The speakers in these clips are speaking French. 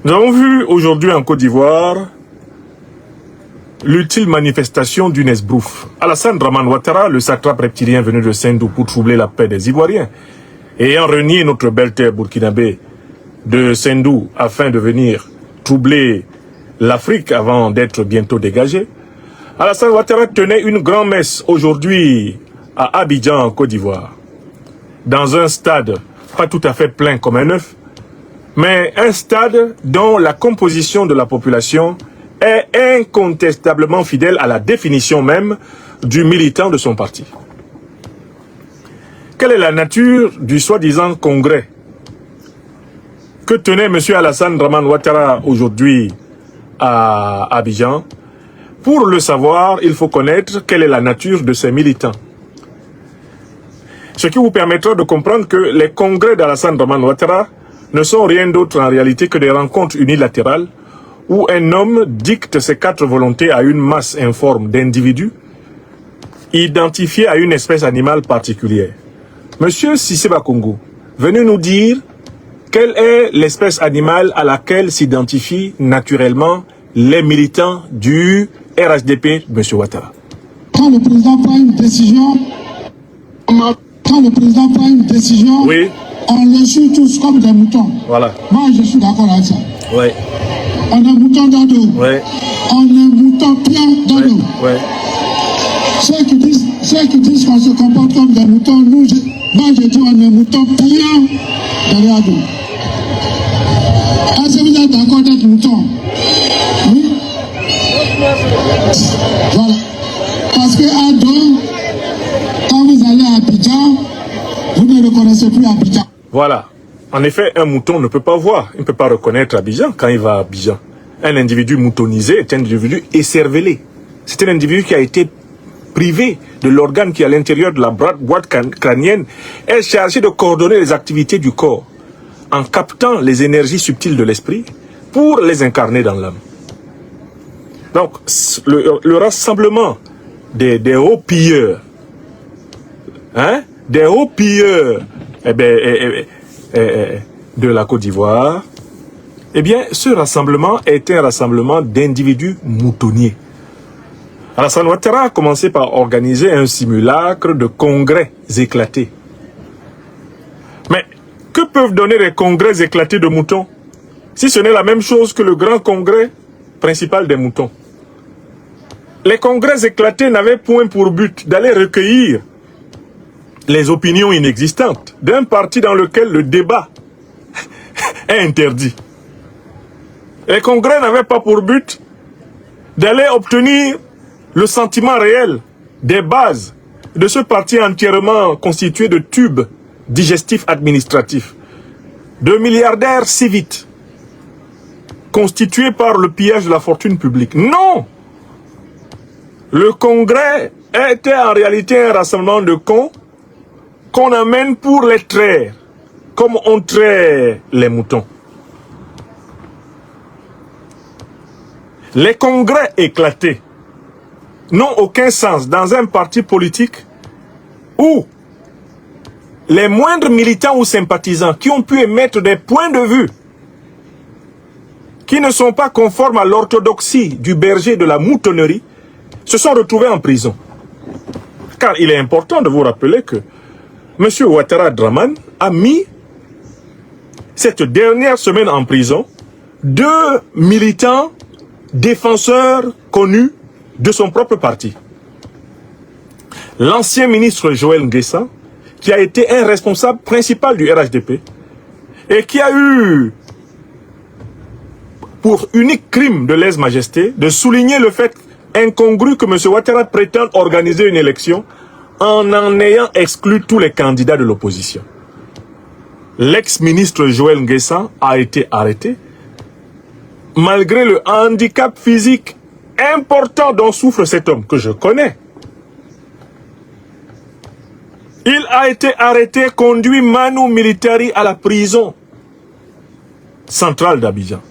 Nous avons vu aujourd'hui en Côte d'Ivoire l'utile manifestation d'une esbrouffe. Alassane Dramane Ouattara, le satrape reptilien venu de Sendou pour troubler la paix des Ivoiriens, ayant renié notre belle terre burkinabé de Sendou afin de venir troubler l'Afrique avant d'être bientôt dégagé, Alassane Ouattara tenait une grand-messe aujourd'hui à Abidjan, en Côte d'Ivoire, dans un stade pas tout à fait plein comme un œuf, mais un stade dont la composition de la population est incontestablement fidèle à la définition même du militant de son parti. Quelle est la nature du soi-disant congrès que tenait M. Alassane Dramane Ouattara aujourd'hui à Abidjan? Pour le savoir, il faut connaître quelle est la nature de ces militants. Ce qui vous permettra de comprendre que les congrès d'Alassane Dramane Ouattara ne sont rien d'autre en réalité que des rencontres unilatérales où un homme dicte ses 4 volontés à une masse informe d'individus identifiés à une espèce animale particulière. Monsieur Cissé Bakongo, venez nous dire quelle est l'espèce animale à laquelle s'identifient naturellement les militants du RHDP, M. Ouattara. Quand le président prend une décision, oui, on les suit tous comme des moutons. Voilà. Moi, je suis d'accord avec ça. Oui. On est mouton dans l'eau. Oui. On est mouton plein dans l'eau. Oui. Ceux qui disent qu'on se comporte comme des moutons, moi je dis on est mouton plein derrière nous. Est-ce que vous êtes d'accord d'être mouton? Oui. Voilà. Parce que à dos, quand vous allez à Abidjan, vous ne reconnaissez plus Abidjan. Voilà. En effet, un mouton ne peut pas voir, il ne peut pas reconnaître Abidjan quand il va à Abidjan. Un individu moutonisé est un individu écervelé. C'est un individu qui a été privé de l'organe qui, à l'intérieur de la boîte crânienne, est chargé de coordonner les activités du corps en captant les énergies subtiles de l'esprit pour les incarner dans l'âme. Donc, le rassemblement des hauts pilleurs, hein, des hauts pilleurs, de la Côte d'Ivoire, eh bien, ce rassemblement est un rassemblement d'individus moutonniers. Alassane Ouattara a commencé par organiser un simulacre de congrès éclatés. Mais que peuvent donner les congrès éclatés de moutons, si ce n'est la même chose que le grand congrès principal des moutons? Les congrès éclatés n'avaient point pour but d'aller recueillir les opinions inexistantes d'un parti dans lequel le débat est interdit. Les congrès n'avaient pas pour but d'aller obtenir le sentiment réel des bases de ce parti entièrement constitué de tubes digestifs administratifs, de milliardaires si vite, constitués par le pillage de la fortune publique. Non! Le congrès était en réalité un rassemblement de cons qu'on amène pour les traire, comme on traite les moutons. Les congrès éclatés n'ont aucun sens dans un parti politique où les moindres militants ou sympathisants qui ont pu émettre des points de vue qui ne sont pas conformes à l'orthodoxie du berger de la moutonnerie se sont retrouvés en prison. Car il est important de vous rappeler que M. Ouattara Dramane a mis cette dernière semaine en prison 2 militants défenseurs connus de son propre parti. L'ancien ministre Joël Nguessa, qui a été un responsable principal du RHDP et qui a eu pour unique crime de lèse-majesté de souligner le fait incongru que M. Ouattara prétend organiser une élection en ayant exclu tous les candidats de l'opposition. L'ex-ministre Joël Nguessa a été arrêté malgré le handicap physique important dont souffre cet homme que je connais. Il a été arrêté, conduit manu militari à la prison centrale d'Abidjan.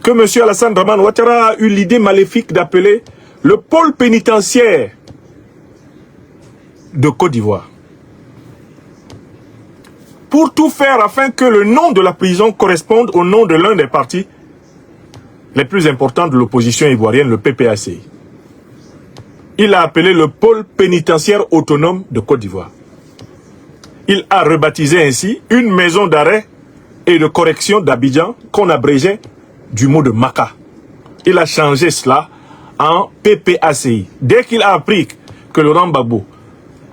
Que M. Alassane Dramane Ouattara a eu l'idée maléfique d'appeler le pôle pénitentiaire de Côte d'Ivoire. pour tout faire afin que le nom de la prison corresponde au nom de l'un des partis les plus importants de l'opposition ivoirienne, le PPACI. Il a appelé le pôle pénitentiaire autonome de Côte d'Ivoire. Il a rebaptisé ainsi une maison d'arrêt et de correction d'Abidjan qu'on abrégeait du mot de Maka. Il a changé cela en PPACI. Dès qu'il a appris que Laurent Gbagbo,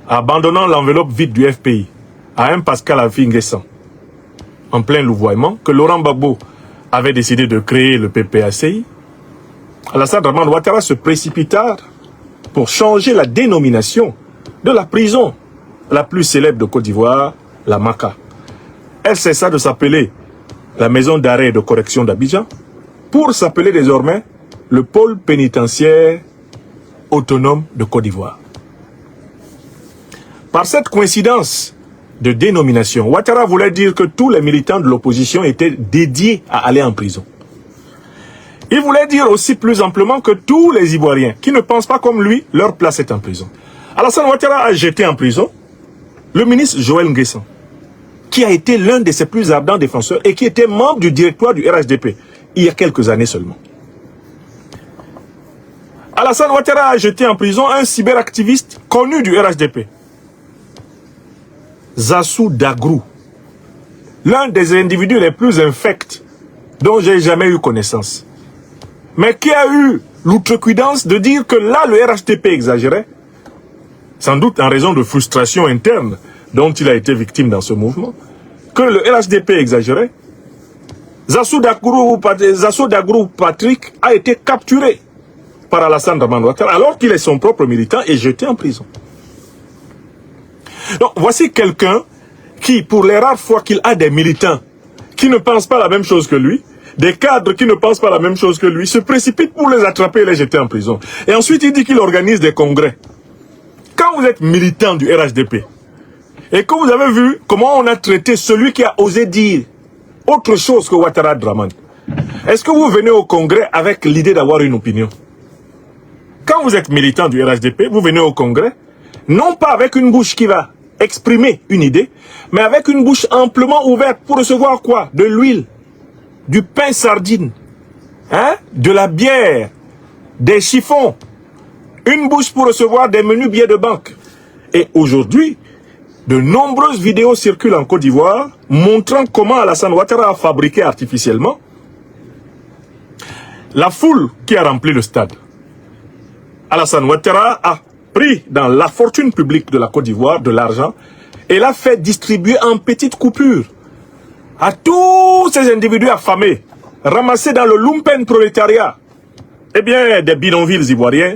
abandonnant l'enveloppe vide du FPI, à un Pascal Affi-N'Guessan, en plein louvoiement, que Laurent Gbagbo avait décidé de créer le PPACI, Alassane Dramane Ouattara se précipita pour changer la dénomination de la prison la plus célèbre de Côte d'Ivoire, la Maka. Elle cessa de s'appeler la maison d'arrêt et de correction d'Abidjan pour s'appeler désormais le pôle pénitentiaire autonome de Côte d'Ivoire. Par cette coïncidence de dénomination, Ouattara voulait dire que tous les militants de l'opposition étaient dédiés à aller en prison. Il voulait dire aussi plus amplement que tous les Ivoiriens qui ne pensent pas comme lui, leur place est en prison. Alassane Ouattara a jeté en prison le ministre Joël N'Guessan, qui a été l'un de ses plus ardents défenseurs et qui était membre du directoire du RHDP il y a quelques années seulement. Alassane Ouattara a jeté en prison un cyberactiviste connu du RHDP, Zassou Dagrou, l'un des individus les plus infects dont j'ai jamais eu connaissance, mais qui a eu l'outrecuidance de dire que là le RHDP exagérait, sans doute en raison de frustration interne dont il a été victime dans ce mouvement, que le RHDP exagérait. Zassou Dagrou Patrick a été capturé par Alassane Dramane Ouattara alors qu'il est son propre militant et jeté en prison. Donc voici quelqu'un qui, pour les rares fois qu'il a des militants qui ne pensent pas la même chose que lui, des cadres qui ne pensent pas la même chose que lui, se précipite pour les attraper et les jeter en prison. Et ensuite il dit qu'il organise des congrès. Quand vous êtes militant du RHDP et que vous avez vu comment on a traité celui qui a osé dire autre chose que Ouattara Dramane, est-ce que vous venez au congrès avec l'idée d'avoir une opinion? Quand vous êtes militant du RHDP, vous venez au congrès, non pas avec une bouche qui va exprimer une idée, mais avec une bouche amplement ouverte pour recevoir quoi? De l'huile, du pain sardine, hein? De la bière, des chiffons, une bouche pour recevoir des menus billets de banque. Et aujourd'hui, de nombreuses vidéos circulent en Côte d'Ivoire montrant comment Alassane Ouattara a fabriqué artificiellement la foule qui a rempli le stade. Alassane Ouattara a pris dans la fortune publique de la Côte d'Ivoire de l'argent et l'a fait distribuer en petites coupures à tous ces individus affamés, ramassés dans le lumpen prolétariat, eh bien des bidonvilles ivoiriens,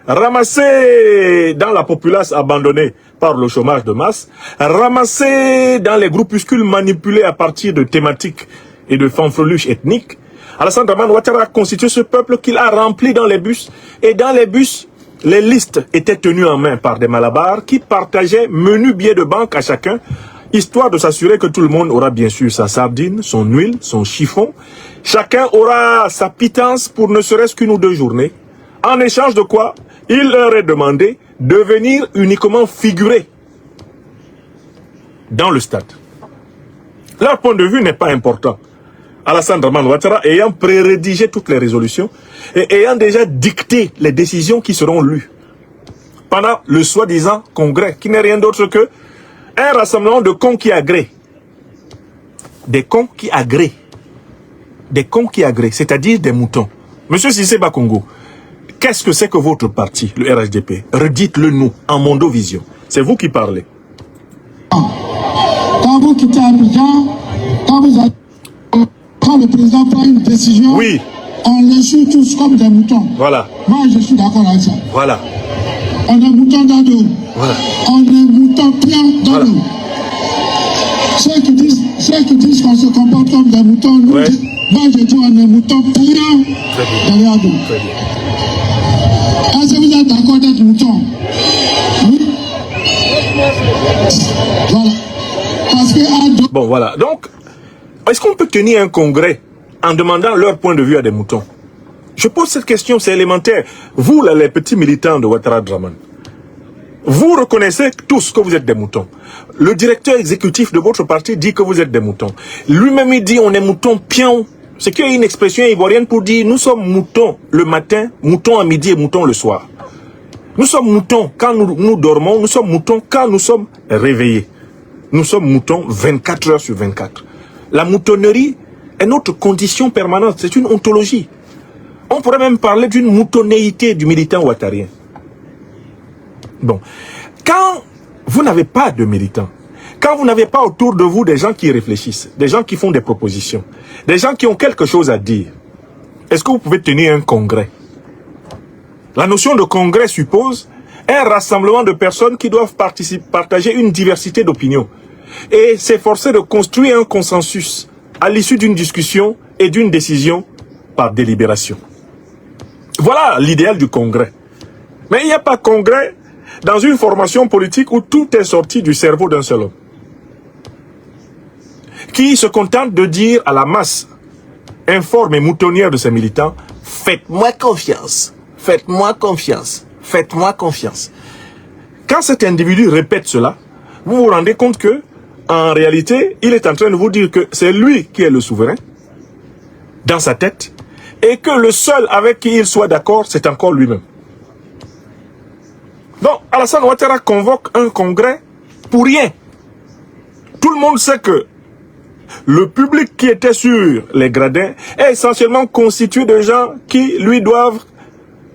ramassés dans la populace abandonnée par le chômage de masse, ramassés dans les groupuscules manipulés à partir de thématiques et de fanfreluches ethniques. Alassane Dramane Ouattara a constitué ce peuple qu'il a rempli dans les bus. Et dans les bus, les listes étaient tenues en main par des malabars qui partageaient menu billets de banque à chacun, histoire de s'assurer que tout le monde aura bien sûr sa sardine, son huile, son chiffon. Chacun aura sa pitance pour ne serait-ce qu'une ou deux journées. En échange de quoi, il leur est demandé de venir uniquement figurer dans le stade. Leur point de vue n'est pas important. Alassane Dramane Ouattara ayant pré-rédigé toutes les résolutions et ayant déjà dicté les décisions qui seront lues pendant le soi-disant congrès, qui n'est rien d'autre que un rassemblement de cons qui agréent. Des cons qui agréent. Des cons qui agréent, c'est-à-dire des moutons. Monsieur Cissé Bakongo, qu'est-ce que c'est que votre parti, le RHDP? Redites-le nous, en Mondovision. C'est vous qui parlez. Quand vous quittez Abidjan, quand le président prend une décision, oui, on le suit tous comme des moutons. Voilà. Moi, je suis d'accord avec ça. Voilà. On est moutons dans l'eau. Voilà. On est moutons plein dans l'eau. Ceux qui disent qu'on se comporte comme des moutons, nous, ouais. Moi, je dis on est moutons plein dans l'eau. Très bien. Est-ce que vous êtes d'accord d'être moutons? Oui. Voilà. Parce que bon, voilà. Donc, est-ce qu'on peut tenir un congrès en demandant leur point de vue à des moutons? Je pose cette question, c'est élémentaire. Vous, là, les petits militants de Ouattara Dramane, vous reconnaissez tous que vous êtes des moutons. le directeur exécutif de votre parti dit que vous êtes des moutons. Lui-même, il dit on est moutons pions. C'est qu'il y a une expression ivoirienne pour dire nous sommes moutons le matin, moutons à midi et moutons le soir. Nous sommes moutons quand nous dormons, nous sommes moutons quand nous sommes réveillés. Nous sommes moutons 24 heures sur 24. La moutonnerie est notre condition permanente, c'est une ontologie. On pourrait même parler d'une moutonnéité du militant ouattarien. Bon, quand vous n'avez pas de militants, quand vous n'avez pas autour de vous des gens qui réfléchissent, des gens qui font des propositions, des gens qui ont quelque chose à dire, est-ce que vous pouvez tenir un congrès? La notion de congrès suppose un rassemblement de personnes qui doivent partager une diversité d'opinions et s'efforcer de construire un consensus à l'issue d'une discussion et d'une décision par délibération. Voilà l'idéal du congrès. Mais il n'y a pas de congrès dans une formation politique où tout est sorti du cerveau d'un seul homme, qui se contente de dire à la masse informe et moutonnière de ses militants, faites-moi confiance, faites-moi confiance, faites-moi confiance. Quand cet individu répète cela, vous vous rendez compte que, en réalité, il est en train de vous dire que c'est lui qui est le souverain, dans sa tête, et que le seul avec qui il soit d'accord, c'est encore lui-même. Donc, Alassane Ouattara convoque un congrès pour rien. Tout le monde sait que le public qui était sur les gradins est essentiellement constitué de gens qui lui doivent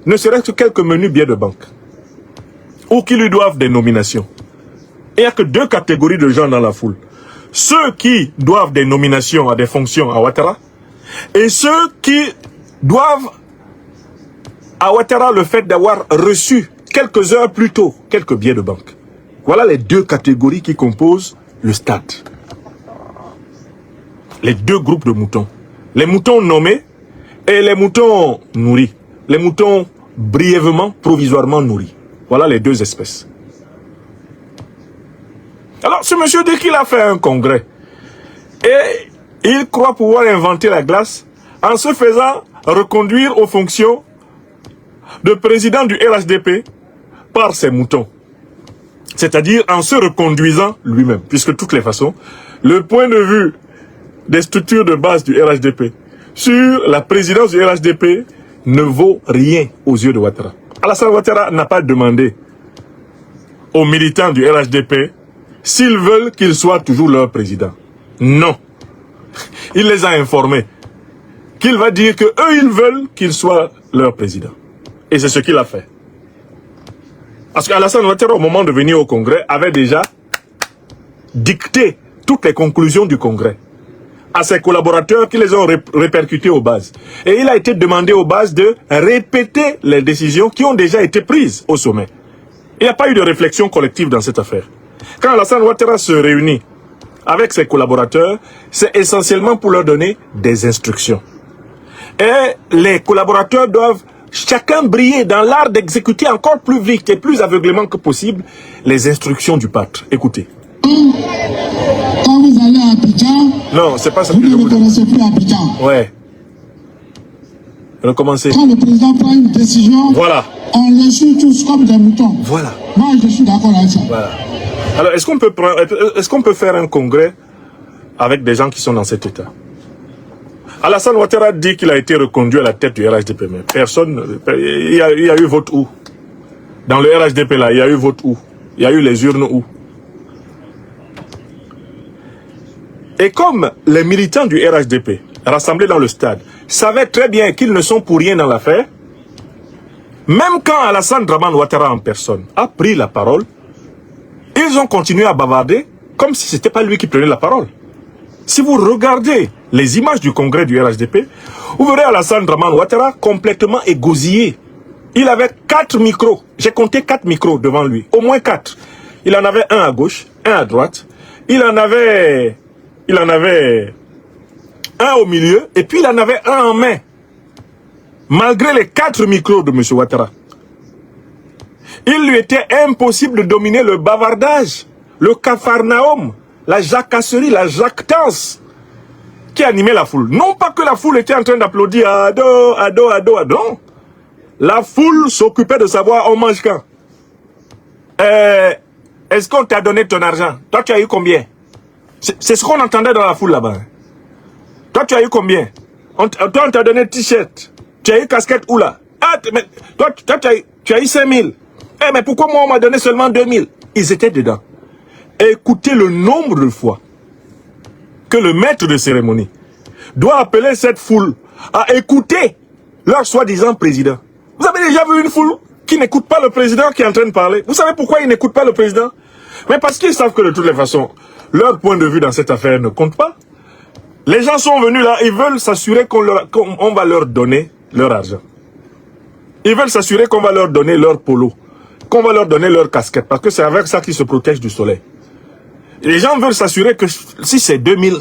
ne serait-ce que quelques menus billets de banque ou qui lui doivent des nominations. Il n'y a que deux catégories de gens dans la foule. Ceux qui doivent des nominations à des fonctions à Ouattara et ceux qui doivent à Ouattara le fait d'avoir reçu quelques heures plus tôt quelques billets de banque. Voilà les deux catégories qui composent le stade. Les deux groupes de moutons. Les moutons nommés et les moutons nourris. Les moutons brièvement, provisoirement nourris. Voilà les deux espèces. Alors, ce monsieur dit qu'il a fait un congrès. Et il croit pouvoir inventer la glace en se faisant reconduire aux fonctions de président du RHDP par ses moutons. C'est-à-dire en se reconduisant lui-même. Puisque de toutes les façons, le point de vue des structures de base du RHDP sur la présidence du RHDP ne vaut rien aux yeux de Ouattara. Alassane Ouattara n'a pas demandé aux militants du RHDP s'ils veulent qu'il soit toujours leur président. Non. Il les a informés qu'il va dire que eux ils veulent qu'il soit leur président. Et c'est ce qu'il a fait. Parce qu'Alassane Ouattara, au moment de venir au Congrès, avait déjà dicté toutes les conclusions du Congrès à ses collaborateurs qui les ont répercutés aux bases. Et il a été demandé aux bases de répéter les décisions qui ont déjà été prises au sommet. Il n'y a pas eu de réflexion collective dans cette affaire. Quand Alassane Ouattara se réunit avec ses collaborateurs, c'est essentiellement pour leur donner des instructions. Et les collaborateurs doivent chacun briller dans l'art d'exécuter encore plus vite et plus aveuglément que possible les instructions du pâtre. Écoutez. Quand vous allez à Abidjan, non, c'est pas ça vous que je ne voulais. reconnaissez plus Abidjan. Ouais. Recommencer. Quand le président prend une décision, voilà. On les suit tous comme des moutons. Voilà. Moi, je suis d'accord avec ça. Voilà. Alors, est-ce qu'on peut faire un congrès avec des gens qui sont dans cet état? Alassane Ouattara dit qu'il a été reconduit à la tête du RHDP, mais personne, il y a eu vote où? Dans le RHDP là, il y a eu vote où? Il y a eu les urnes où? Et comme les militants du RHDP, rassemblés dans le stade, savaient très bien qu'ils ne sont pour rien dans l'affaire, même quand Alassane Dramane Ouattara en personne a pris la parole, ils ont continué à bavarder comme si ce n'était pas lui qui prenait la parole. Si vous regardez les images du congrès du RHDP, vous verrez Alassane Dramane Ouattara complètement égosillé. Il avait 4 micros. J'ai compté 4 micros devant lui. Au moins 4. Il en avait un à gauche, un à droite. Il en avait un au milieu et puis il en avait un en main. Malgré les 4 micros de M. Ouattara. Il lui était impossible de dominer le bavardage, le capharnaüm, la jacasserie, la jactance qui animait la foule. Non pas que la foule était en train d'applaudir Ado, Ado, Ado, Ado. Non. La foule s'occupait de savoir on mange quand. est-ce qu'on t'a donné ton argent? Toi, tu as eu combien? C'est ce qu'on entendait dans la foule là-bas. Toi, tu as eu combien? Toi, on t'a donné t-shirt. Tu as eu casquette où là? Ah, mais toi, tu as eu 5 000. Eh, mais pourquoi moi, on m'a donné seulement 2 000? Ils étaient dedans. Écoutez le nombre de fois que le maître de cérémonie doit appeler cette foule à écouter leur soi-disant président. Vous avez déjà vu une foule qui n'écoute pas le président qui est en train de parler? Vous savez pourquoi ils n'écoutent pas le président? Mais parce qu'ils savent que de toutes les façons, leur point de vue dans cette affaire ne compte pas. Les gens sont venus là, ils veulent s'assurer qu'on va leur donner leur argent. Ils veulent s'assurer qu'on va leur donner leur polo, qu'on va leur donner leur casquette, parce que c'est avec ça qu'ils se protègent du soleil. Les gens veulent s'assurer que si c'est 2000,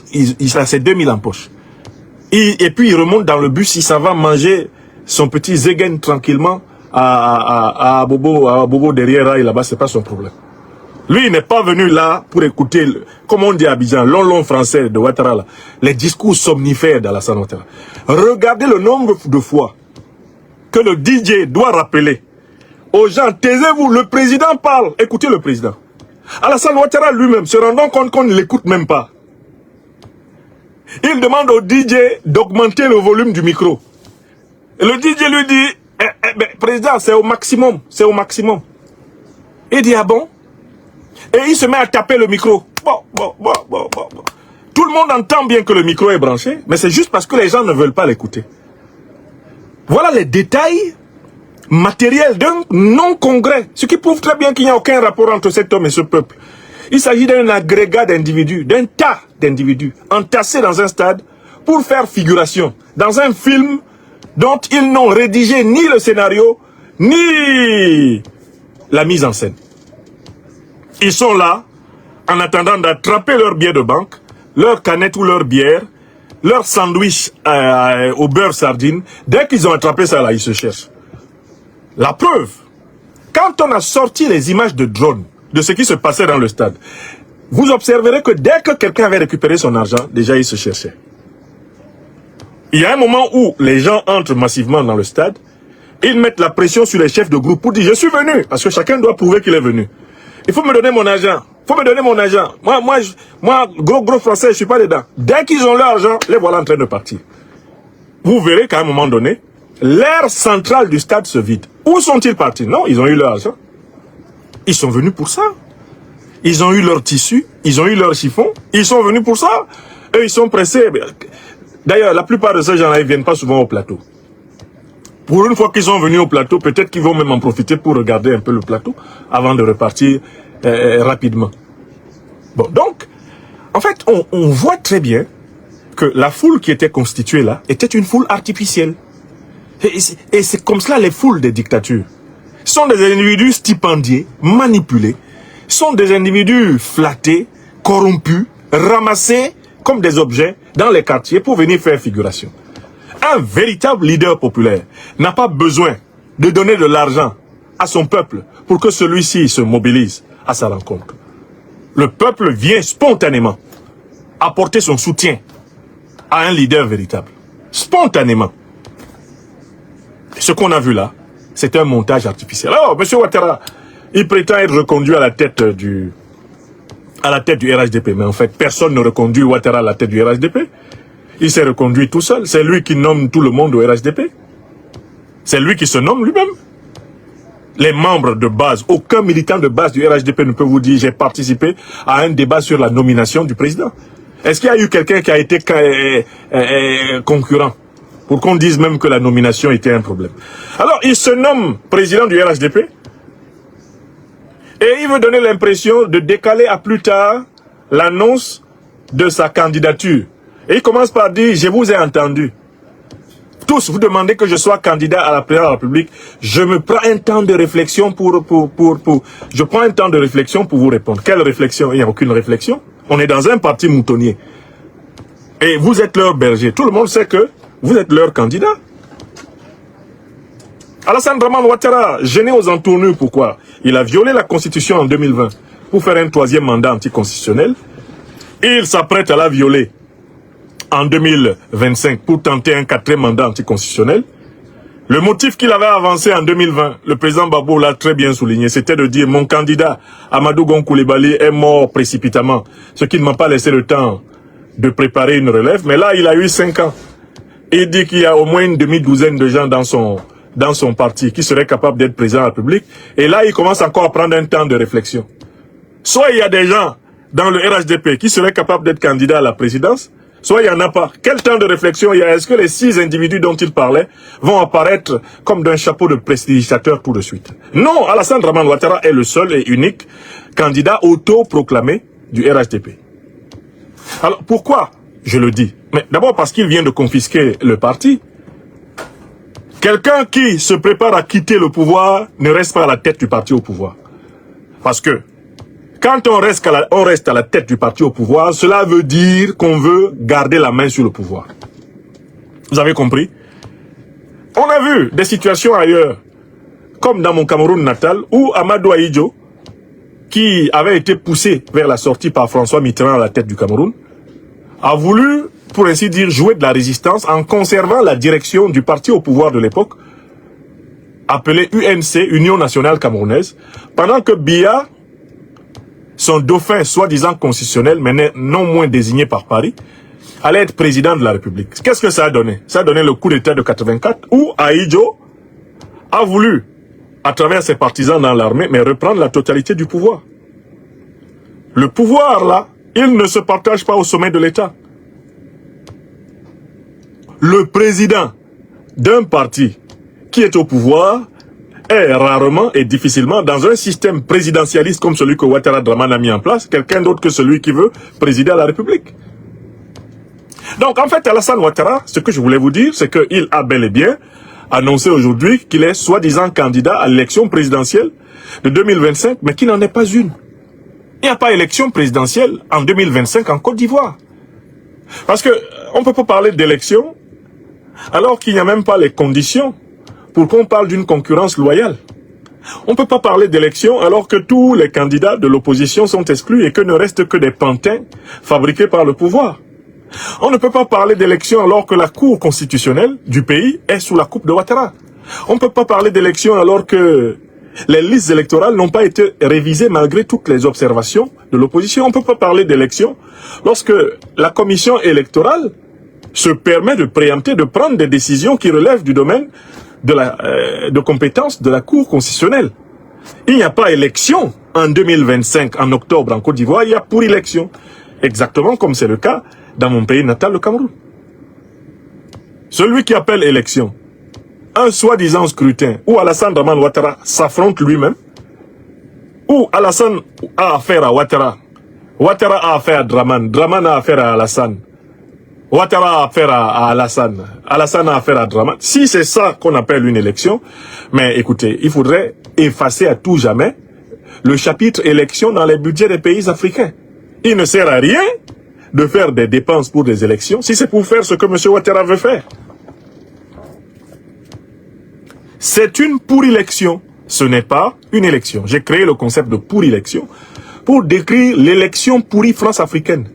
c'est 2000 en poche. Et puis il remonte dans le bus, il s'en va manger son petit zegen tranquillement à Bobo derrière là, là-bas, c'est pas son problème. Lui, il n'est pas venu là pour écouter, comme on dit à Abidjan, long français de Ouattara, là, les discours somnifères d'Alassane Ouattara. Regardez le nombre de fois que le DJ doit rappeler aux gens, taisez-vous, le président parle, écoutez le président. Alassane Ouattara lui-même, se rendant compte qu'on ne l'écoute même pas, il demande au DJ d'augmenter le volume du micro. Et le DJ lui dit, président, c'est au maximum, c'est au maximum. Il dit, ah bon? Et il se met à taper le micro. Bon. Tout le monde entend bien que le micro est branché, mais c'est juste parce que les gens ne veulent pas l'écouter. Voilà les détails matériels d'un non-congrès, ce qui prouve très bien qu'il n'y a aucun rapport entre cet homme et ce peuple. Il s'agit d'un agrégat d'individus, d'un tas d'individus entassés dans un stade pour faire figuration dans un film dont ils n'ont rédigé ni le scénario, ni la mise en scène. Ils sont là, en attendant d'attraper leur billet de banque, leur canette ou leur bière, leur sandwich au beurre sardine. Dès qu'ils ont attrapé ça là, ils se cherchent. La preuve, quand on a sorti les images de drone de ce qui se passait dans le stade, vous observerez que dès que quelqu'un avait récupéré son argent, déjà il se cherchait. Il y a un moment où les gens entrent massivement dans le stade, ils mettent la pression sur les chefs de groupe pour dire je suis venu, parce que chacun doit prouver qu'il est venu. Il faut me donner mon argent. Il faut me donner mon argent. Moi, gros français, je suis pas dedans. Dès qu'ils ont leur argent, les voilà en train de partir. Vous verrez qu'à un moment donné, l'aire centrale du stade se vide. Où sont-ils partis? Non, ils ont eu leur argent. Ils sont venus pour ça. Ils ont eu leur tissu, ils ont eu leur chiffon, ils sont venus pour ça. Eux, ils sont pressés. D'ailleurs, la plupart de ces gens-là, ils ne viennent pas souvent au plateau. Pour une fois qu'ils sont venus au plateau, peut-être qu'ils vont même en profiter pour regarder un peu le plateau avant de repartir rapidement. Bon, donc, en fait, on voit très bien que la foule qui était constituée là était une foule artificielle. Et c'est comme cela les foules des dictatures. Ce sont des individus stipendiés, manipulés, sont des individus flattés, corrompus, ramassés comme des objets dans les quartiers pour venir faire figuration. Un véritable leader populaire n'a pas besoin de donner de l'argent à son peuple pour que celui-ci se mobilise à sa rencontre. Le peuple vient spontanément apporter son soutien à un leader véritable. Spontanément. Ce qu'on a vu là, c'est un montage artificiel. Alors, M. Ouattara, il prétend être reconduit à la tête du RHDP. Mais en fait, personne ne reconduit Ouattara à la tête du RHDP. Il s'est reconduit tout seul. C'est lui qui nomme tout le monde au RHDP. C'est lui qui se nomme lui-même. Les membres de base, aucun militant de base du RHDP ne peut vous dire j'ai participé à un débat sur la nomination du président. Est-ce qu'il y a eu quelqu'un qui a été concurrent pour qu'on dise même que la nomination était un problème? Alors, il se nomme président du RHDP et il veut donner l'impression de décaler à plus tard l'annonce de sa candidature. Et il commence par dire, je vous ai entendu. Tous, vous demandez que je sois candidat à la présidence de la République. Je me prends un temps de réflexion je prends un temps de réflexion pour vous répondre. Quelle réflexion? Il n'y a aucune réflexion. On est dans un parti moutonnier. Et vous êtes leur berger. Tout le monde sait que vous êtes leur candidat. Alassane Draman Ouattara, gêné aux entournures, pourquoi? Il a violé la Constitution en 2020 pour faire un troisième mandat anticonstitutionnel. Il s'apprête à la violer en 2025 pour tenter un quatrième mandat anticonstitutionnel. Le motif qu'il avait avancé en 2020, le président Babou l'a très bien souligné, c'était de dire mon candidat Amadou Gon Coulibaly est mort précipitamment, ce qui ne m'a pas laissé le temps de préparer une relève. Mais là, il a eu 5 ans. Et il dit qu'il y a au moins une demi-douzaine de gens dans son parti qui seraient capables d'être président de la République. Et là, il commence encore à prendre un temps de réflexion. Soit il y a des gens dans le RHDP qui seraient capables d'être candidats à la présidence, soit il n'y en a pas. Quel temps de réflexion il y a? Est-ce que les 6 individus dont il parlait vont apparaître comme d'un chapeau de prestidigitateur tout de suite? Non, Alassane Dramane Ouattara est le seul et unique candidat auto-proclamé du RHDP. Alors pourquoi je le dis? Mais d'abord parce qu'il vient de confisquer le parti. Quelqu'un qui se prépare à quitter le pouvoir ne reste pas à la tête du parti au pouvoir. Parce que quand on reste à la tête du parti au pouvoir, cela veut dire qu'on veut garder la main sur le pouvoir. Vous avez compris? On a vu des situations ailleurs, comme dans mon Cameroun natal, où Amadou Ahidjo, qui avait été poussé vers la sortie par François Mitterrand à la tête du Cameroun, a voulu, pour ainsi dire, jouer de la résistance en conservant la direction du parti au pouvoir de l'époque, appelé UNC, Union Nationale Camerounaise, pendant que Biya, son dauphin soi-disant constitutionnel, mais non moins désigné par Paris, allait être président de la République. Qu'est-ce que ça a donné? Ça a donné le coup d'État de 84, où Ahidjo a voulu, à travers ses partisans dans l'armée, mais reprendre la totalité du pouvoir. Le pouvoir, là, il ne se partage pas au sommet de l'État. Le président d'un parti qui est au pouvoir est rarement et difficilement, dans un système présidentialiste comme celui que Ouattara Dramane a mis en place, quelqu'un d'autre que celui qui veut présider à la République. Donc en fait, Alassane Ouattara, ce que je voulais vous dire, c'est qu'il a bel et bien annoncé aujourd'hui qu'il est soi-disant candidat à l'élection présidentielle de 2025, mais qu'il n'en est pas une. Il n'y a pas élection présidentielle en 2025 en Côte d'Ivoire. Parce que on ne peut pas parler d'élection alors qu'il n'y a même pas les conditions pour qu'on parle d'une concurrence loyale. On ne peut pas parler d'élection alors que tous les candidats de l'opposition sont exclus et que ne restent que des pantins fabriqués par le pouvoir. On ne peut pas parler d'élection alors que la Cour constitutionnelle du pays est sous la coupe de Ouattara. On ne peut pas parler d'élection alors que les listes électorales n'ont pas été révisées malgré toutes les observations de l'opposition. On ne peut pas parler d'élection lorsque la commission électorale se permet de préempter, de prendre des décisions qui relèvent du domaine de compétences de la Cour constitutionnelle. Il n'y a pas élection en 2025, en octobre, en Côte d'Ivoire, il y a pour élection. Exactement comme c'est le cas dans mon pays natal, le Cameroun. Celui qui appelle élection, un soi-disant scrutin, où Alassane Dramane Ouattara s'affronte lui-même, où Alassane a affaire à Ouattara, Ouattara a affaire à Dramane, Dramane a affaire à Alassane, Ouattara a affaire à Alassane, Alassane a affaire à Dramane. Si c'est ça qu'on appelle une élection, mais écoutez, il faudrait effacer à tout jamais le chapitre élection dans les budgets des pays africains. Il ne sert à rien de faire des dépenses pour des élections si c'est pour faire ce que M. Ouattara veut faire. C'est une pour-élection, ce n'est pas une élection. J'ai créé le concept de pour-élection pour décrire l'élection pourrie France-africaine.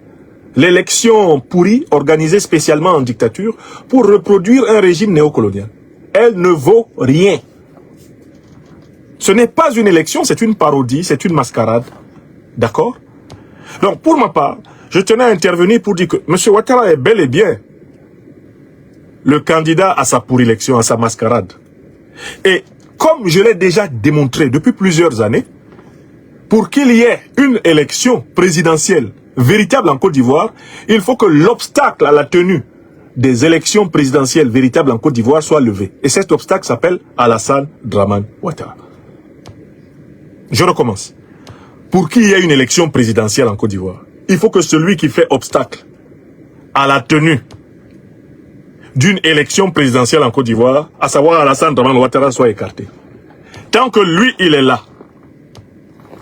L'élection pourrie organisée spécialement en dictature pour reproduire un régime néocolonial. Elle ne vaut rien. Ce n'est pas une élection, c'est une parodie, c'est une mascarade. D'accord? Donc pour ma part, je tenais à intervenir pour dire que M. Ouattara est bel et bien le candidat à sa pour-élection, à sa mascarade. Et comme je l'ai déjà démontré depuis plusieurs années, pour qu'il y ait une élection présidentielle véritable en Côte d'Ivoire, il faut que l'obstacle à la tenue des élections présidentielles véritables en Côte d'Ivoire soit levé. Et cet obstacle s'appelle Alassane Dramane Ouattara. Je recommence. Pour qu'il y ait une élection présidentielle en Côte d'Ivoire, il faut que celui qui fait obstacle à la tenue d'une élection présidentielle en Côte d'Ivoire, à savoir Alassane Dramane Ouattara, soit écarté. Tant que lui, il est là,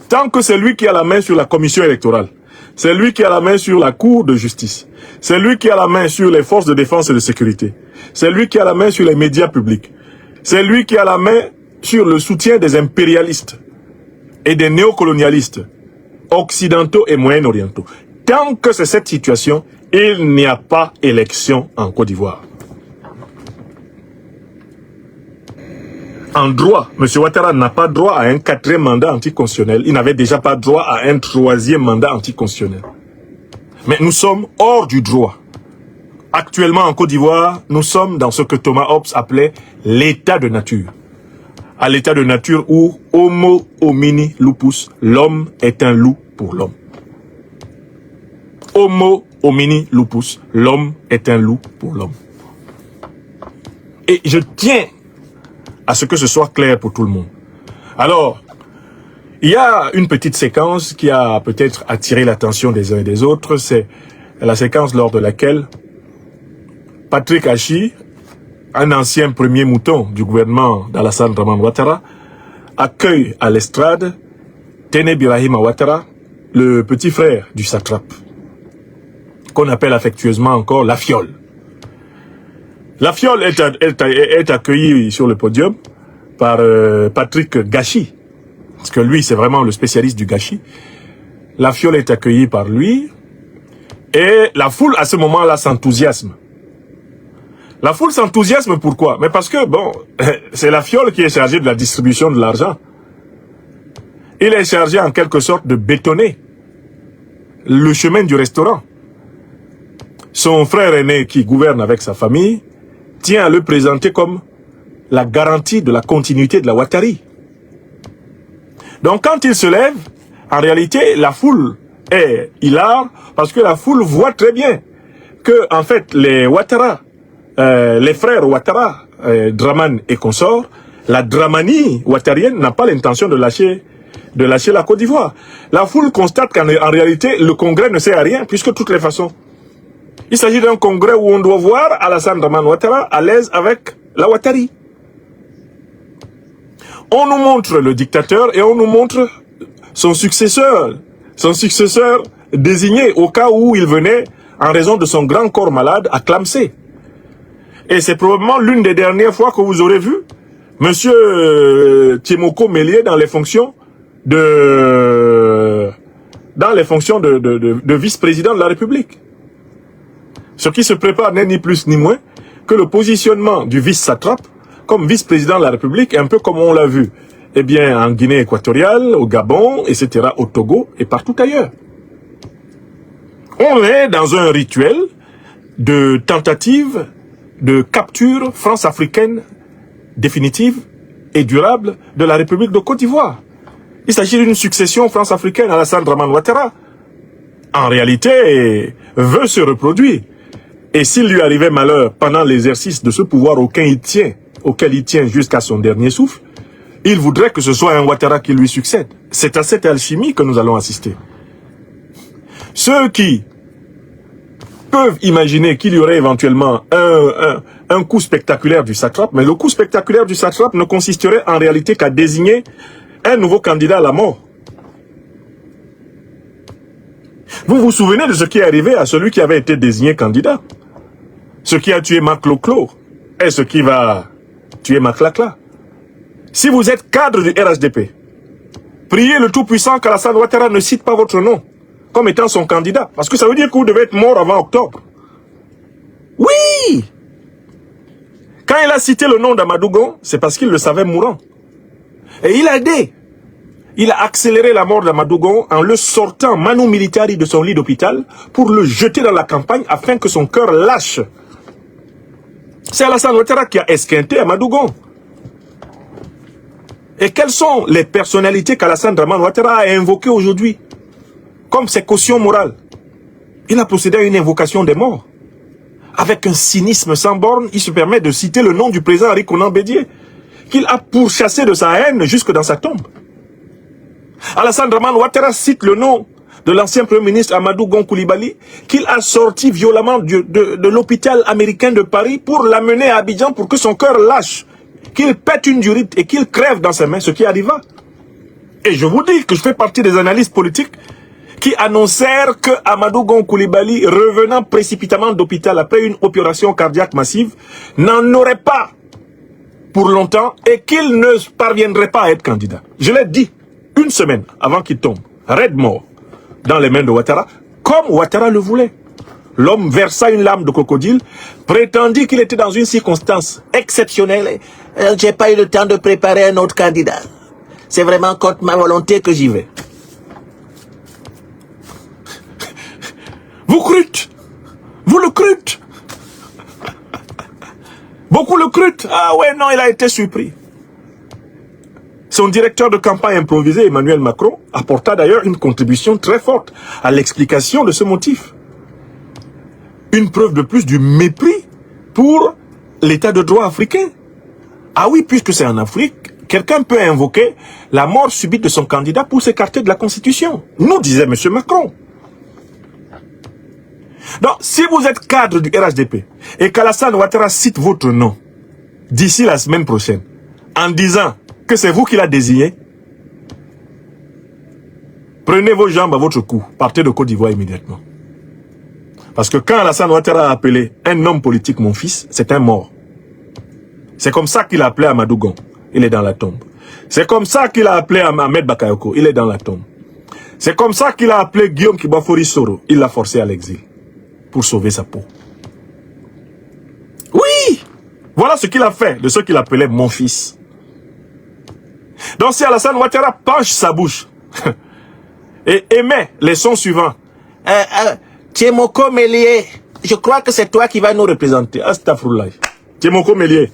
tant que c'est lui qui a la main sur la commission électorale, c'est lui qui a la main sur la cour de justice, c'est lui qui a la main sur les forces de défense et de sécurité, c'est lui qui a la main sur les médias publics, c'est lui qui a la main sur le soutien des impérialistes et des néocolonialistes occidentaux et moyen-orientaux. Tant que c'est cette situation, il n'y a pas élection en Côte d'Ivoire. En droit, M. Ouattara n'a pas droit à un 4e mandat anticonstitutionnel. Il n'avait déjà pas droit à un 3e mandat anticonstitutionnel. Mais nous sommes hors du droit. Actuellement, en Côte d'Ivoire, nous sommes dans ce que Thomas Hobbes appelait l'état de nature. À l'état de nature où Homo homini lupus, l'homme est un loup pour l'homme. Homo homini lupus, l'homme est un loup pour l'homme. Et je tiens à ce que ce soit clair pour tout le monde. Alors, il y a une petite séquence qui a peut-être attiré l'attention des uns et des autres. C'est la séquence lors de laquelle Patrick Achi, un ancien premier mouton du gouvernement d'Alassane Dramane Ouattara, accueille à l'estrade Téné Birahim Ouattara, le petit frère du satrape, qu'on appelle affectueusement encore la fiole. La fiole est accueillie sur le podium par Patrick Gachi, parce que lui, c'est vraiment le spécialiste du gâchis. La fiole est accueillie par lui, et la foule, à ce moment-là, s'enthousiasme. La foule s'enthousiasme pourquoi? Mais parce que, bon, c'est la fiole qui est chargée de la distribution de l'argent. Il est chargé en quelque sorte de bétonner le chemin du restaurant. Son frère aîné qui gouverne avec sa famille tient à le présenter comme la garantie de la continuité de la Ouattari. Donc quand il se lève, en réalité, la foule est hilare parce que la foule voit très bien que, en fait, les Ouattara, les frères Ouattara, Dramane et consorts, la dramanie ouattarienne n'a pas l'intention de lâcher la Côte d'Ivoire. La foule constate qu'en réalité, le congrès ne sert à rien, puisque de toutes les façons, il s'agit d'un congrès où on doit voir Alassane Dramane Ouattara à l'aise avec la Ouattari. On nous montre le dictateur et on nous montre son successeur désigné au cas où il venait, en raison de son grand corps malade, à clamser. Et c'est probablement l'une des dernières fois que vous aurez vu Monsieur Tiemoko Mélié dans les fonctions de vice-président de la République. Ce qui se prépare n'est ni plus ni moins que le positionnement du vice-satrape comme vice-président de la République, un peu comme on l'a vu, eh bien, en Guinée équatoriale, au Gabon, etc., au Togo et partout ailleurs. On est dans un rituel de tentative de capture france-africaine définitive et durable de la République de Côte d'Ivoire. Il s'agit d'une succession france-africaine. Alassane Dramane Ouattara, en réalité, veut se reproduire. Et s'il lui arrivait malheur pendant l'exercice de ce pouvoir auquel il tient jusqu'à son dernier souffle, il voudrait que ce soit un Ouattara qui lui succède. C'est à cette alchimie que nous allons assister. Ceux qui peuvent imaginer qu'il y aurait éventuellement un coup spectaculaire du satrape, mais le coup spectaculaire du satrape ne consisterait en réalité qu'à désigner un nouveau candidat à la mort. Vous vous souvenez de ce qui est arrivé à celui qui avait été désigné candidat? Ce qui a tué Marc Loclo est ce qui va tuer Marc Lacla. Si vous êtes cadre du RHDP, priez le Tout-Puissant qu'Alassane Ouattara ne cite pas votre nom comme étant son candidat. Parce que ça veut dire que vous devez être mort avant octobre. Oui! Quand il a cité le nom d'Amadou Gon, c'est parce qu'il le savait mourant. Et il a aidé. Il a accéléré la mort d'Amadou Gon en le sortant manu militari de son lit d'hôpital pour le jeter dans la campagne afin que son cœur lâche. C'est Alassane Ouattara qui a esquinté Amadou Gon. Et quelles sont les personnalités qu'Alassane Dramane Ouattara a invoquées aujourd'hui comme ses cautions morales? Il a procédé à une invocation des morts. Avec un cynisme sans borne, il se permet de citer le nom du président Henri Konan Bédié, qu'il a pourchassé de sa haine jusque dans sa tombe. Alassane Dramane Ouattara cite le nom de l'ancien Premier ministre Amadou Gon Coulibaly, qu'il a sorti violemment de l'hôpital américain de Paris pour l'amener à Abidjan pour que son cœur lâche, qu'il pète une durite et qu'il crève dans ses mains, ce qui arriva. Et je vous dis que je fais partie des analystes politiques qui annoncèrent que Amadou Gon Coulibaly, revenant précipitamment d'hôpital après une opération cardiaque massive, n'en aurait pas pour longtemps et qu'il ne parviendrait pas à être candidat. Je l'ai dit une semaine avant qu'il tombe, raide mort, dans les mains de Ouattara, comme Ouattara le voulait. l'homme versa une larme de crocodile, prétendit qu'il était dans une circonstance exceptionnelle. J'ai pas eu le temps de préparer un autre candidat. C'est vraiment contre ma volonté que j'y vais. Vous crûtes. Vous le crûtes. Beaucoup le crûtent. Ah ouais, non, il a été surpris. Son directeur de campagne improvisé, Emmanuel Macron, apporta d'ailleurs une contribution très forte à l'explication de ce motif. Une preuve de plus du mépris pour l'état de droit africain. Ah oui, puisque c'est en Afrique, quelqu'un peut invoquer la mort subite de son candidat pour s'écarter de la Constitution. Nous disait M. Macron. Donc, si vous êtes cadre du RHDP et qu'Alassane Ouattara cite votre nom d'ici la semaine prochaine en disant que c'est vous qui l'a désigné, prenez vos jambes à votre cou, partez de Côte d'Ivoire immédiatement. Parce que quand Alassane Ouattara a appelé un homme politique mon fils, c'est un mort. C'est comme ça qu'il a appelé Amadou Gon, il est dans la tombe. C'est comme ça qu'il a appelé Ahmed Bakayoko, il est dans la tombe. C'est comme ça qu'il a appelé Guillaume Kibafori Soro, il l'a forcé à l'exil pour sauver sa peau. Oui, voilà ce qu'il a fait de ce qu'il appelait mon fils. Donc si Alassane Ouattara penche sa bouche et émet les sons suivants, Tchemoko Mélié, je crois que c'est toi qui vas nous représenter. Astaghfirullah. Tchemoko Mélié,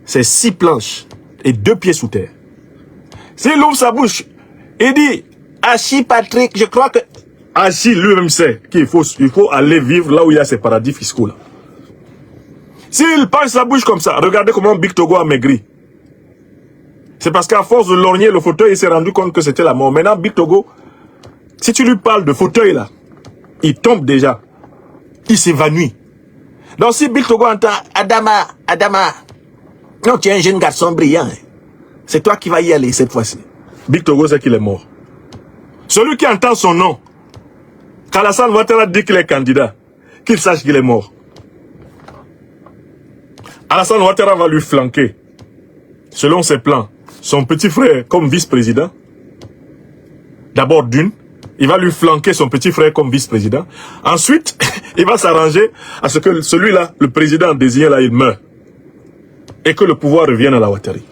c'est 6 planches et 2 pieds sous terre. S'il ouvre sa bouche et dit, Hachi Patrick, je crois que... Hachi lui-même sait qu'il faut aller vivre là où il y a ces paradis fiscaux là. S'il penche sa bouche comme ça, regardez comment Big Togo a maigri. C'est parce qu'à force de lorgner le fauteuil, il s'est rendu compte que c'était la mort. Maintenant, Big Togo, si tu lui parles de fauteuil là, il tombe déjà. Il s'évanouit. Donc si Big Togo entend Adama, non, tu es un jeune garçon brillant. Hein. C'est toi qui vas y aller cette fois-ci. Big Togo sait qu'il est mort. Celui qui entend son nom, qu'Alassane Ouattara dit qu'il est candidat, qu'il sache qu'il est mort. Alassane Ouattara va lui flanquer, selon ses plans, son petit frère comme vice-président. D'abord d'une, il va lui flanquer son petit frère comme vice-président. Ensuite, il va s'arranger à ce que celui-là, le président désigné là, il meurt. Et que le pouvoir revienne à la Ouattari.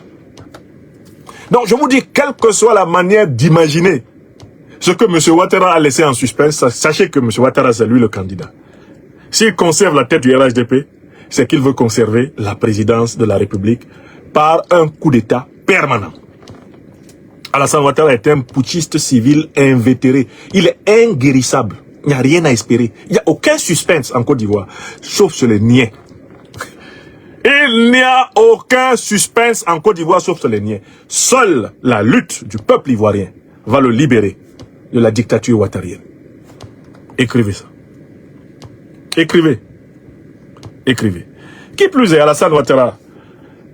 Donc je vous dis, quelle que soit la manière d'imaginer ce que M. Ouattara a laissé en suspense, sachez que M. Ouattara c'est lui le candidat. S'il conserve la tête du RHDP, c'est qu'il veut conserver la présidence de la République par un coup d'État permanent. Alassane Ouattara est un putschiste civil invétéré. Il est inguérissable. Il n'y a rien à espérer. Il n'y a aucun suspense en Côte d'Ivoire, sauf sur les niais. Il n'y a aucun suspense en Côte d'Ivoire, sauf sur les niais. Seule la lutte du peuple ivoirien va le libérer de la dictature ouattarienne. Écrivez ça. Écrivez. Écrivez. Qui plus est, Alassane Ouattara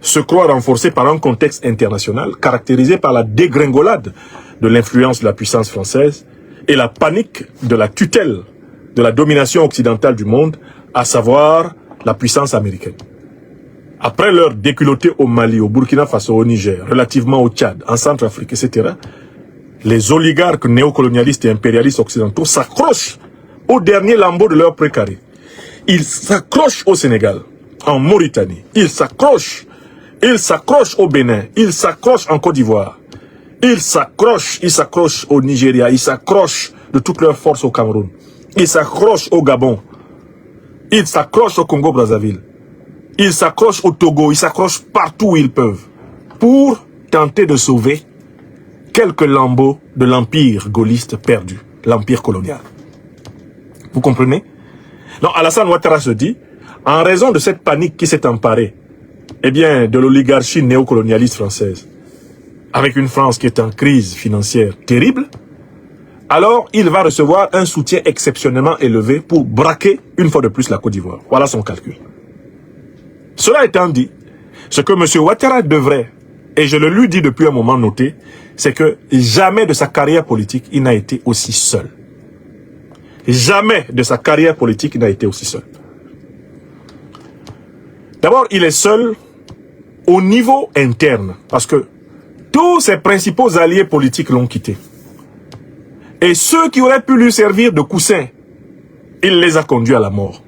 se croit renforcé par un contexte international caractérisé par la dégringolade de l'influence de la puissance française et la panique de la tutelle de la domination occidentale du monde, à savoir la puissance américaine. Après leur déculotté au Mali, au Burkina Faso, au Niger, relativement au Tchad, en Centrafrique, etc., les oligarques néocolonialistes et impérialistes occidentaux s'accrochent au dernier lambeau de leur précaré. Ils s'accrochent au Sénégal, en Mauritanie, ils s'accrochent au Bénin, ils s'accrochent en Côte d'Ivoire, ils s'accrochent au Nigeria, ils s'accrochent de toutes leurs forces au Cameroun, ils s'accrochent au Gabon, ils s'accrochent au Congo-Brazzaville, ils s'accrochent au Togo, ils s'accrochent partout où ils peuvent pour tenter de sauver quelques lambeaux de l'empire gaulliste perdu, l'empire colonial. Vous comprenez? Donc Alassane Ouattara se dit, en raison de cette panique qui s'est emparée, eh bien, de l'oligarchie néocolonialiste française, avec une France qui est en crise financière terrible, alors il va recevoir un soutien exceptionnellement élevé pour braquer une fois de plus la Côte d'Ivoire. Voilà son calcul. Cela étant dit, ce que M. Ouattara devrait, et je le lui dis depuis un moment noté, c'est que jamais de sa carrière politique, il n'a été aussi seul. Jamais de sa carrière politique, il n'a été aussi seul. D'abord, il est seul au niveau interne, parce que tous ses principaux alliés politiques l'ont quitté. Et ceux qui auraient pu lui servir de coussin Il les a conduits à la mort.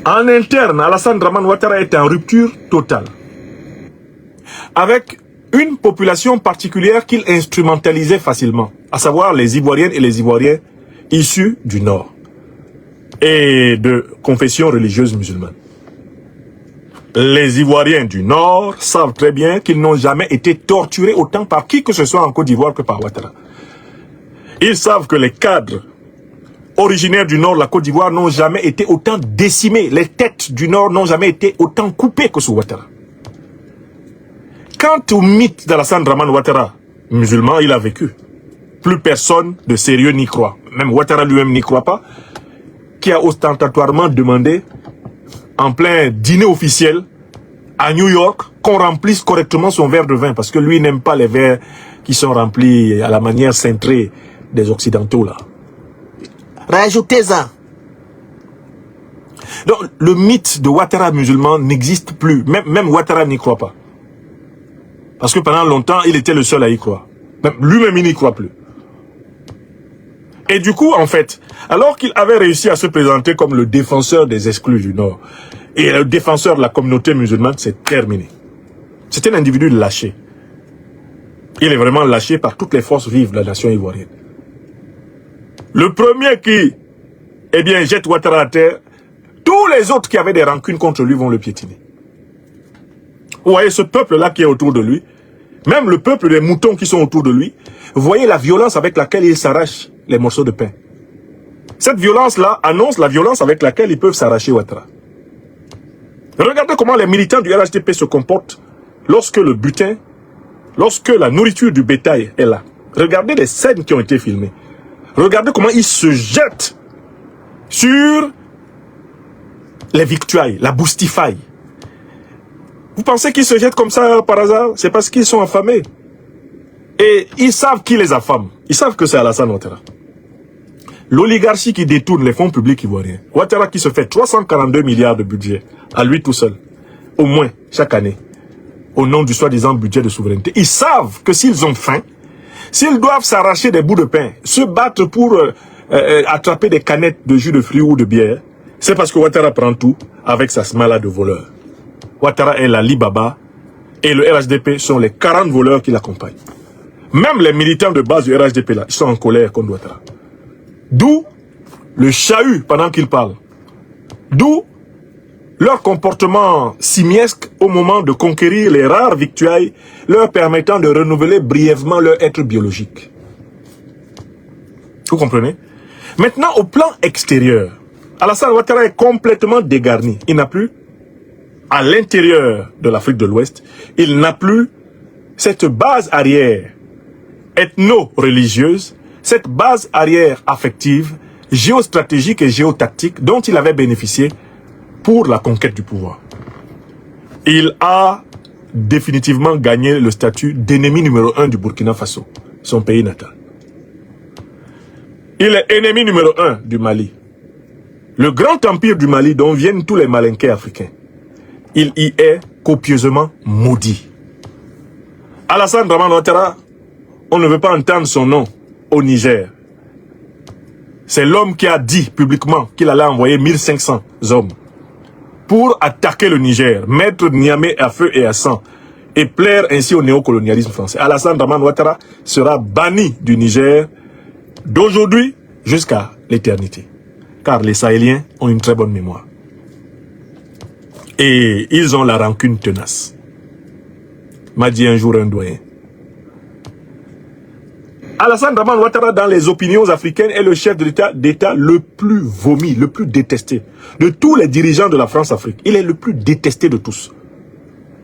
En interne, Alassane Dramane Ouattara est en rupture totale. Avec une population particulière qu'il instrumentalisait facilement, à savoir les Ivoiriennes et les Ivoiriens issus du Nord et de confession religieuse musulmane. Les Ivoiriens du Nord savent très bien qu'ils n'ont jamais été torturés autant par qui que ce soit en Côte d'Ivoire que par Ouattara. Ils savent que les cadres originaires du Nord de la Côte d'Ivoire n'ont jamais été autant décimés. Les têtes du Nord n'ont jamais été autant coupées que sous Ouattara. Quant au mythe d'Alassane Dramane Ouattara, musulman, il a vécu. Plus personne de sérieux n'y croit. Même Ouattara lui-même n'y croit pas, qui a ostentatoirement demandé, en plein dîner officiel, à New York, qu'on remplisse correctement son verre de vin, parce que lui n'aime pas les verres qui sont remplis à la manière cintrée des Occidentaux, là. Rajoutez-en. Donc, le mythe de Ouattara musulman n'existe plus. Même Ouattara n'y croit pas. Parce que pendant longtemps, il était le seul à y croire. Lui-même, il n'y croit plus. Et du coup, en fait, alors qu'il avait réussi à se présenter comme le défenseur des exclus du Nord et le défenseur de la communauté musulmane, c'est terminé. C'est un individu lâché. Il est vraiment lâché par toutes les forces vives de la nation ivoirienne. Le premier qui, eh bien, jette Ouattara à terre, tous les autres qui avaient des rancunes contre lui vont le piétiner. Vous voyez ce peuple-là qui est autour de lui, même le peuple des moutons qui sont autour de lui, vous voyez la violence avec laquelle il s'arrache les morceaux de pain. Cette violence-là annonce la violence avec laquelle ils peuvent s'arracher Ouattara. Regardez comment les militants du RHDP se comportent lorsque le butin, lorsque la nourriture du bétail est là. Regardez les scènes qui ont été filmées. Regardez comment ils se jettent sur les victuailles, la boustifaille. Vous pensez qu'ils se jettent comme ça par hasard? C'est parce qu'ils sont affamés. Et ils savent qui les affame. Ils savent que c'est Alassane Ouattara. L'oligarchie qui détourne les fonds publics ivoiriens. Ouattara qui se fait 342 milliards de budget, à lui tout seul. Au moins, chaque année. Au nom du soi-disant budget de souveraineté. Ils savent que s'ils ont faim, s'ils doivent s'arracher des bouts de pain, se battre pour attraper des canettes de jus de fruits ou de bière, c'est parce que Ouattara prend tout avec sa smala de voleurs. Ouattara est l'Ali Baba et le RHDP sont les 40 voleurs qui l'accompagnent. Même les militants de base du RHDP là, ils sont en colère contre Ouattara. D'où le chahut pendant qu'ils parlent. D'où leur comportement simiesque au moment de conquérir les rares victuailles leur permettant de renouveler brièvement leur être biologique. Vous comprenez? Maintenant, au plan extérieur, Alassane Ouattara est complètement dégarni. Il n'a plus, à l'intérieur de l'Afrique de l'Ouest, il n'a plus cette base arrière ethno-religieuse, cette base arrière affective, géostratégique et géotactique dont il avait bénéficié pour la conquête du pouvoir. Il a définitivement gagné le statut d'ennemi numéro 1 du Burkina Faso, son pays natal. Il est ennemi numéro 1 du Mali. Le grand empire du Mali dont viennent tous les malinqués africains. Il y est copieusement maudit. Alassane Dramane Ouattara, on ne veut pas entendre son nom au Niger. C'est l'homme qui a dit publiquement qu'il allait envoyer 1500 hommes pour attaquer le Niger, mettre Niamey à feu et à sang et plaire ainsi au néocolonialisme français. Alassane Dramane Ouattara sera banni du Niger d'aujourd'hui jusqu'à l'éternité. Car les Sahéliens ont une très bonne mémoire. Et ils ont la rancune tenace. M'a dit un jour un doyen. Alassane Dramane Ouattara, dans les opinions africaines, est le chef de d'État le plus vomi, le plus détesté. De tous les dirigeants de la France-Afrique, il est le plus détesté de tous.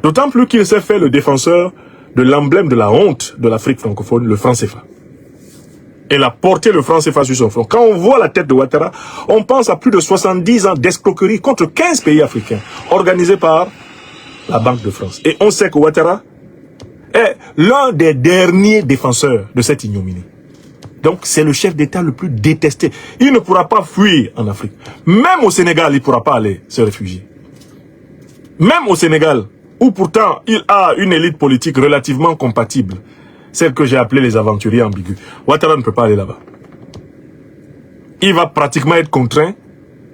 D'autant plus qu'il s'est fait le défenseur de l'emblème de la honte de l'Afrique francophone, le franc CFA. Elle a porté le franc CFA sur son front. Quand on voit la tête de Ouattara, on pense à plus de 70 ans d'escroquerie contre 15 pays africains, organisés par la Banque de France. Et on sait que Ouattara est l'un des derniers défenseurs de cette ignominie. Donc c'est le chef d'État le plus détesté. Il ne pourra pas fuir en Afrique. Même au Sénégal, il ne pourra pas aller se réfugier. Même au Sénégal, où pourtant il a une élite politique relativement compatible, celle que j'ai appelée les aventuriers ambigus. Ouattara ne peut pas aller là-bas. il va pratiquement être contraint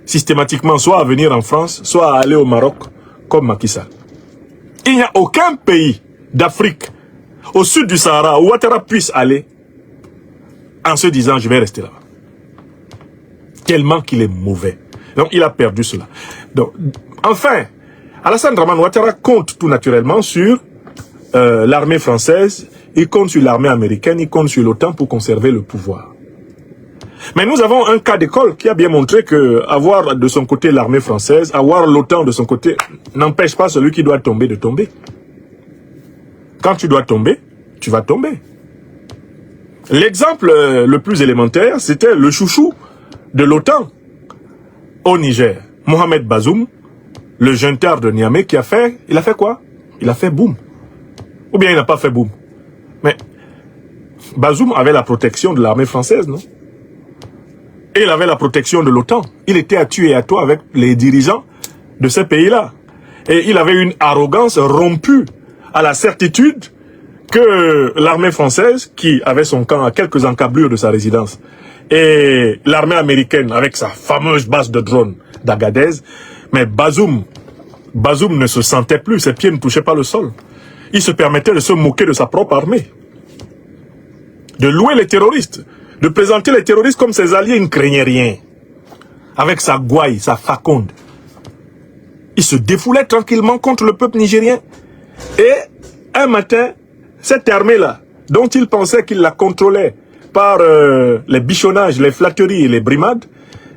systématiquement soit à venir en France, soit à aller au Maroc comme Macky Sall. Il n'y a aucun pays d'Afrique au sud du Sahara où Ouattara puisse aller en se disant je vais rester là-bas. Tellement qu'il est mauvais. Donc il a perdu cela. Donc, enfin, Alassane Dramane Ouattara compte tout naturellement sur l'armée française, il compte sur l'armée américaine, il compte sur l'OTAN pour conserver le pouvoir. Mais nous avons un cas d'école qui a bien montré que avoir de son côté l'armée française, avoir l'OTAN de son côté, n'empêche pas celui qui doit tomber de tomber. Quand tu dois tomber, tu vas tomber. L'exemple le plus élémentaire, c'était le chouchou de l'OTAN au Niger, Mohamed Bazoum, le junteur de Niamey qui a fait, il a fait quoi? Il a fait boum. Ou bien il n'a pas fait boum. Mais Bazoum avait la protection de l'armée française, non? Et il avait la protection de l'OTAN. Il était à tuer à toi avec les dirigeants de ces pays-là. Et il avait une arrogance rompue à la certitude que l'armée française, qui avait son camp à quelques encablures de sa résidence, et l'armée américaine avec sa fameuse base de drones d'Agadez, mais Bazoum ne se sentait plus, ses pieds ne touchaient pas le sol. Il se permettait de se moquer de sa propre armée, de louer les terroristes, de présenter les terroristes comme ses alliés, il ne craignait rien. Avec sa gouaille, sa faconde. Il se défoulait tranquillement contre le peuple nigérien. Et un matin, cette armée-là, dont il pensait qu'il la contrôlait par les bichonnages, les flatteries et les brimades,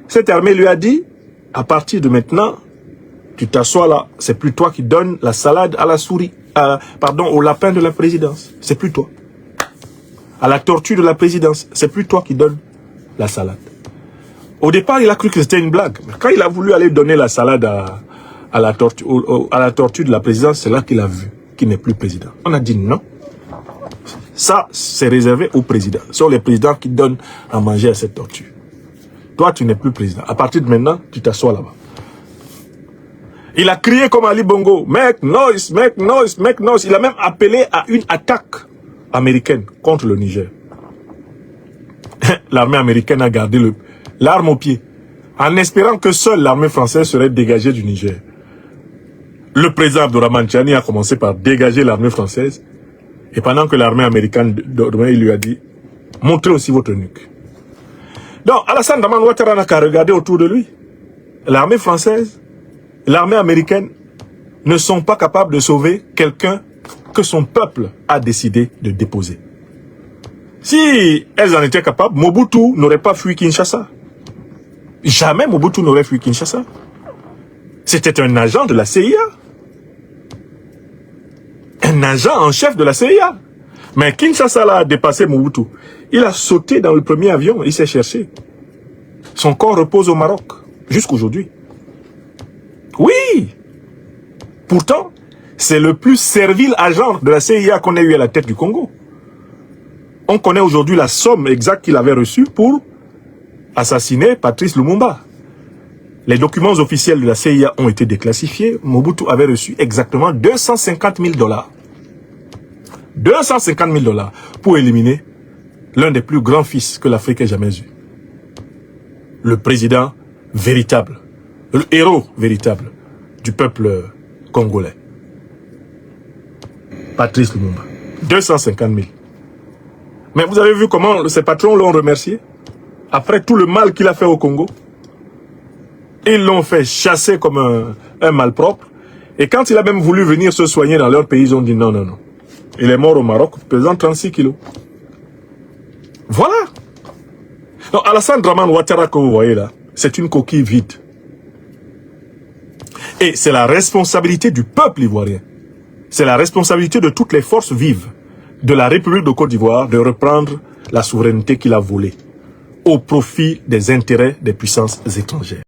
cette armée lui a dit, à partir de maintenant, tu t'assois là, c'est plus toi qui donnes la salade à la souris, au lapin de la présidence, c'est plus toi. À la tortue de la présidence, c'est plus toi qui donnes la salade. Au départ, il a cru que c'était une blague. Mais quand il a voulu aller donner la salade à la tortue de la présidence, c'est là qu'il a vu qu'il n'est plus président. On a dit non. Ça, c'est réservé aux présidents. Ce sont les présidents qui donnent à manger à cette tortue. Toi, tu n'es plus président. À partir de maintenant, tu t'assois là-bas. Il a crié comme Ali Bongo, make noise, make noise, make noise. Il a même appelé à une attaque américaine contre le Niger. L'armée américaine a gardé l'arme au pied, en espérant que seule l'armée française serait dégagée du Niger. Le président Abdourahmane Tiani a commencé par dégager l'armée française, et pendant que l'armée américaine dormait, il lui a dit, montrez aussi votre nuque. Donc, Alassane Dramane Ouattara n'a qu'à regarder autour de lui. L'armée française, l'armée américaine ne sont pas capables de sauver quelqu'un que son peuple a décidé de déposer. Si elles en étaient capables, Mobutu n'aurait pas fui Kinshasa. Jamais Mobutu n'aurait fui Kinshasa. C'était un agent de la CIA. Un agent en chef de la CIA. Mais Kinshasa a dépassé Mobutu. Il a sauté dans le premier avion, il s'est cherché. Son corps repose au Maroc, jusqu'aujourd'hui. Oui! Pourtant, c'est le plus servile agent de la CIA qu'on ait eu à la tête du Congo. On connaît aujourd'hui la somme exacte qu'il avait reçue pour assassiner Patrice Lumumba. Les documents officiels de la CIA ont été déclassifiés. Mobutu avait reçu exactement 250 000 $. 250 000 $ pour éliminer l'un des plus grands fils que l'Afrique ait jamais eu. Le président véritable, le héros véritable du peuple congolais. Patrice Lumumba. 250 000. Mais vous avez vu comment ses patrons l'ont remercié? Après tout le mal qu'il a fait au Congo. Ils l'ont fait chasser comme un malpropre. Et quand il a même voulu venir se soigner dans leur pays, ils ont dit non, non, non. Il est mort au Maroc, pesant 36 kilos. Voilà. Donc Alassane Dramane Ouattara que vous voyez là, c'est une coquille vide. Et c'est la responsabilité du peuple ivoirien. C'est la responsabilité de toutes les forces vives de la République de Côte d'Ivoire de reprendre la souveraineté qu'il a volée au profit des intérêts des puissances étrangères.